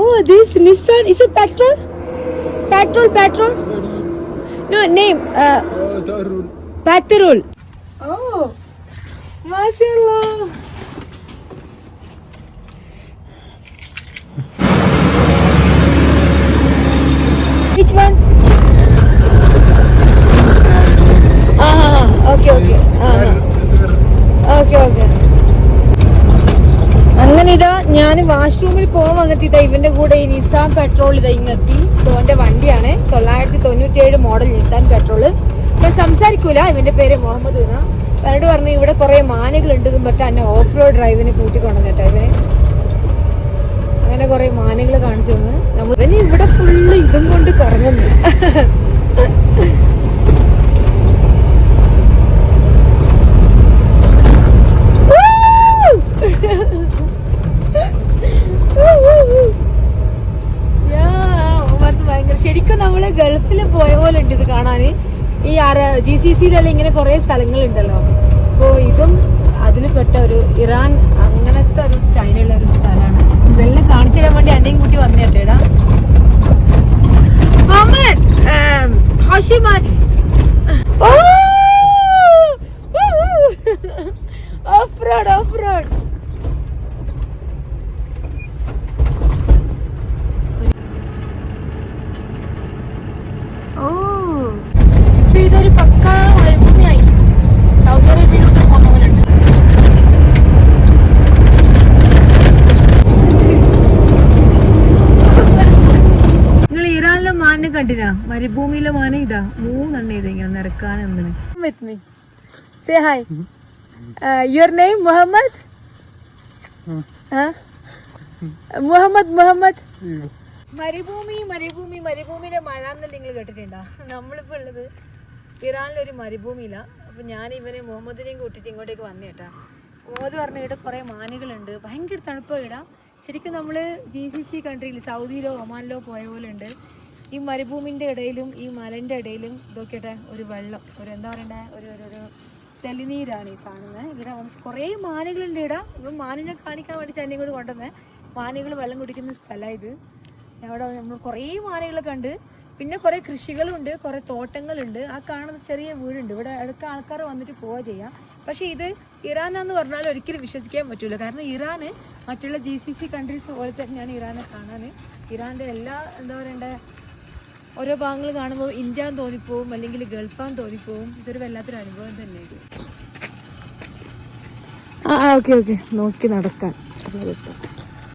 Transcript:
Oh, this Nissan is it petrol? Petrol. No name. Petrol. Oh, mashallah. Which one? Okay. Okay. അങ്ങനെ ഇതാ ഞാൻ വാഷ്റൂമിൽ പോകാൻ വന്നിട്ട് ഇതാ ഇവന്റെ കൂടെ ഈ നിസാൻ പെട്രോൾ ഇതാ ഇങ്ങെത്തി. ഇവന്റെ വണ്ടിയാണ് 997 മോഡൽ നിസാൻ പെട്രോൾ. ഇവൻ സംസാരിക്കൂല. ഇവന്റെ പേര് മുഹമ്മദ് എന്നാ. അവരോട് പറഞ്ഞു ഇവിടെ കുറെ മാനുകൾ ഉണ്ടെന്നും പറഞ്ഞിട്ട് എന്നെ ഓഫ് റോഡ് ഡ്രൈവിന് കൂട്ടിക്കൊണ്ടു കേട്ടോ ഇവന്. അങ്ങനെ കുറെ മാനുകൾ കാണിച്ചു തന്നു. ഇവന് ഇവിടെ ഫുള്ള് ഇതും കൊണ്ട് കറങ്ങുന്നു. ശരിക്കും നമ്മള് ഗൾഫിൽ പോയ പോലെ ഉണ്ട് ഇത് കാണാന്. ഈ GCC-യിലുള്ള ഇങ്ങനെ കുറെ സ്ഥലങ്ങളുണ്ടല്ലോ. അപ്പോൾ ഇതും അതിൽ പെട്ട ഒരു ഇറാൻ അങ്ങനത്തെ ഒരു സ്റ്റൈലുള്ള ഒരു സ്ഥലമാണ്. ഇതെല്ലാം കാണിച്ചു തരാൻ വേണ്ടി എന്നെയും കൂട്ടി വന്നേട്ടേടാ. ഹാഷിമാനി ഓഫ് റോഡ്. ഇതൊരു പക്ക മരുഭൂമിയായി. സൗദി അറേബ്യയിലൂടെ പോകുന്ന പോലെ ഉണ്ട്. നിങ്ങൾ ഇറാനിലെ മാനിനെ കണ്ടിനാ? മരുഭൂമിയിലെ മാന ഇതാ 3 ഇത് ഇങ്ങനെ നിരക്കാൻ എന്തിന്. With me. Say hi. Your name Muhammad? Muhammad. മരുഭൂമിയിലെ മഴ എന്നല്ല നിങ്ങൾ കേട്ടിട്ടുണ്ടോ? നമ്മളിപ്പോൾ ഉള്ളത് ഇറാനിലൊരു മരുഭൂമിയില. അപ്പം ഞാൻ ഇവനെ മുഹമ്മദിനെയും കൂട്ടിയിട്ട് ഇങ്ങോട്ടേക്ക് വന്നേട്ടാ. മുഹമ്മദ് പറഞ്ഞു ഇവിടെ കുറേ മാനുകളുണ്ട്, ഭയങ്കര തണുപ്പാണ് ഇടാം. ശരിക്കും നമ്മൾ GCC കൺട്രിയിൽ സൗദിയിലോ ഒമാനിലോ പോയ പോലെ ഉണ്ട്. ഈ മരുഭൂമിൻ്റെ ഇടയിലും ഈ മലൻ്റെ ഇടയിലും ഇതൊക്കെ ഒരു വെള്ളം, ഒരു എന്താ പറയണ്ടേ, ഒരു തെളിനീരാണ് ഈ കാണുന്നത്. ഇവിടെ വന്ന് കുറേ മാനുകളുണ്ട് ഇടാം. ഇപ്പം മാനിനെ കാണിക്കാൻ വേണ്ടി എന്നെ കൂടെ കൊണ്ടുവന്നേ. മാനുകൾ വെള്ളം കുടിക്കുന്ന സ്ഥലമാണ് ഇത്. അവിടെ നമ്മൾ കുറേ മാനുകളെ കണ്ട്. പിന്നെ കുറേ കൃഷികളുണ്ട്, കുറേ തോട്ടങ്ങളുണ്ട്. ആ കാണുന്ന ചെറിയ വീടുണ്ട്. ഇവിടെ അടുത്ത ആൾക്കാർ വന്നിട്ട് പോവുക ചെയ്യാം. പക്ഷേ ഇത് ഇറാനാന്ന് പറഞ്ഞാൽ ഒരിക്കലും വിശ്വസിക്കാൻ പറ്റില്ല. കാരണം ഇറാന് മറ്റുള്ള GCC കൺട്രീസ് പോലെ തന്നെയാണ് ഇറാനെ കാണാൻ. ഇറാൻ്റെ എല്ലാ എന്താ പറയണ്ടേ ഓരോ ഭാഗങ്ങൾ കാണുമ്പോൾ ഇന്ത്യ തോന്നിപ്പോവും, അല്ലെങ്കിൽ ഗൾഫാന്ന് തോന്നിപ്പോവും. ഇതൊരു വല്ലാത്തൊരു അനുഭവം തന്നെ ഇത്. ഓക്കെ നോക്കി നടക്കാൻ.